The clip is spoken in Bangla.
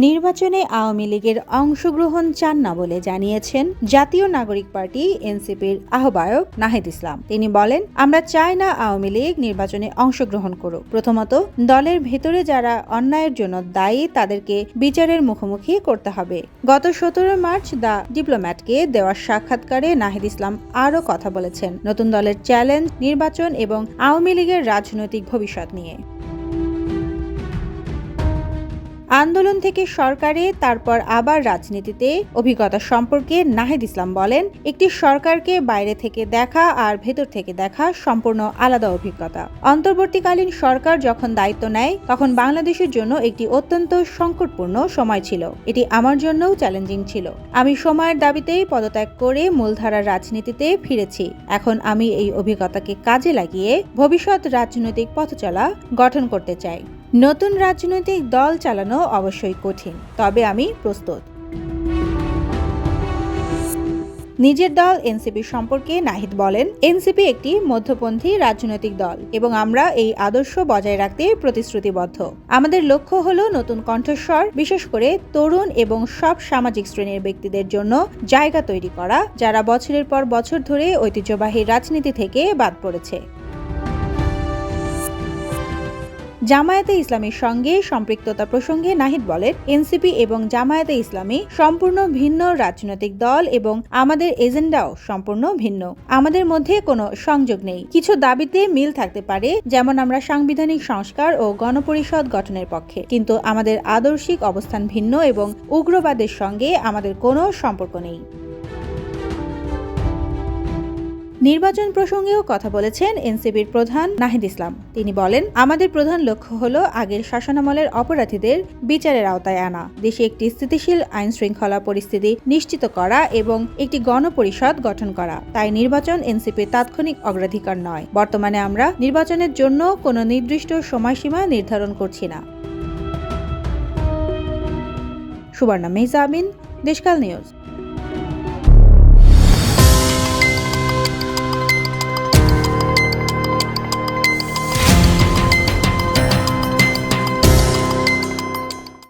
নির্বাচনে আওয়ামী লীগের অংশগ্রহণ চান না বলে জানিয়েছেন জাতীয় নাগরিক পার্টি এনসিপির আহ্বায়ক নাহিদ ইসলাম। তিনি বলেন, আমরা চাই না আওয়ামী লীগ নির্বাচনে অংশগ্রহণ করুক। প্রথমত, দলের ভেতরে যারা অন্যায়ের জন্য দায়ী তাদেরকে বিচারের মুখোমুখি করতে হবে। গত 17 মার্চ দ্য ডিপ্লোম্যাটকে দেওয়া সাক্ষাৎকারে নাহিদ ইসলাম আরও কথা বলেছেন নতুন দলের চ্যালেঞ্জ, নির্বাচন এবং আওয়ামী লীগের রাজনৈতিক ভবিষ্যৎ নিয়ে। আন্দোলন থেকে সরকারে, তারপর আবার রাজনীতিতে অভিজ্ঞতা সম্পর্কে নাহিদ ইসলাম বলেন, একটি সরকারকে বাইরে থেকে দেখা আর ভেতর থেকে দেখা সম্পূর্ণ আলাদা অভিজ্ঞতা। অন্তর্বর্তীকালীন সরকার যখন দায়িত্ব নেয় তখন বাংলাদেশের জন্য একটি অত্যন্ত সংকটপূর্ণ সময় ছিল। এটি আমার জন্যও চ্যালেঞ্জিং ছিল। আমি সময়ের দাবিতেই পদত্যাগ করে মূলধারার রাজনীতিতে ফিরেছি। এখন আমি এই অভিজ্ঞতাকে কাজে লাগিয়ে ভবিষ্যৎ রাজনৈতিক পথচলা গঠন করতে চাই। নতুন রাজনৈতিক দল চালানো অবশ্যই কঠিন, তবে আমি প্রস্তুত। নিজের দল এনসিপি সম্পর্কে নাহিদ বলেন, এনসিপি একটি মধ্যপন্থী রাজনৈতিক দল এবং আমরা এই আদর্শ বজায় রাখতে প্রতিশ্রুতিবদ্ধ। আমাদের লক্ষ্য হলো নতুন কণ্ঠস্বর, বিশেষ করে তরুণ এবং সব সামাজিক শ্রেণীর ব্যক্তিদের জন্য জায়গা তৈরি করা, যারা বছরের পর বছর ধরে ঐতিহ্যবাহী রাজনীতি থেকে বাদ পড়েছে। জামায়াতে ইসলামীর সঙ্গে সম্পৃক্ততা প্রসঙ্গে নাহিদ বলেন, এনসিপি এবং জামায়াতে ইসলামী সম্পূর্ণ ভিন্ন রাজনৈতিক দল এবং আমাদের এজেন্ডাও সম্পূর্ণ ভিন্ন। আমাদের মধ্যে কোনো সংযোগ নেই। কিছু দাবিতে মিল থাকতে পারে, যেমন আমরা সাংবিধানিক সংস্কার ও গণপরিষদ গঠনের পক্ষে, কিন্তু আমাদের আদর্শিক অবস্থান ভিন্ন এবং উগ্রবাদের সঙ্গে আমাদের কোনো সম্পর্ক নেই। নির্বাচন প্রসঙ্গেও কথা বলেছেন এনসিপির প্রধান নাহিদ ইসলাম। তিনি বলেন, আমাদের প্রধান লক্ষ্য হলো আগের শাসনামলের অপরাধীদের বিচারের আওতায় আনা, দেশে একটি স্থিতিশীল আইন শৃঙ্খলা পরিস্থিতি নিশ্চিত করা এবং একটি গণপরিষদ গঠন করা। তাই নির্বাচন এনসিপির তাৎক্ষণিক অগ্রাধিকার নয়। বর্তমানে আমরা নির্বাচনের জন্য কোনো নির্দিষ্ট সময়সীমা নির্ধারণ করছি না। সুবর্ণা মেহজাবিন, দেশকাল নিউজ।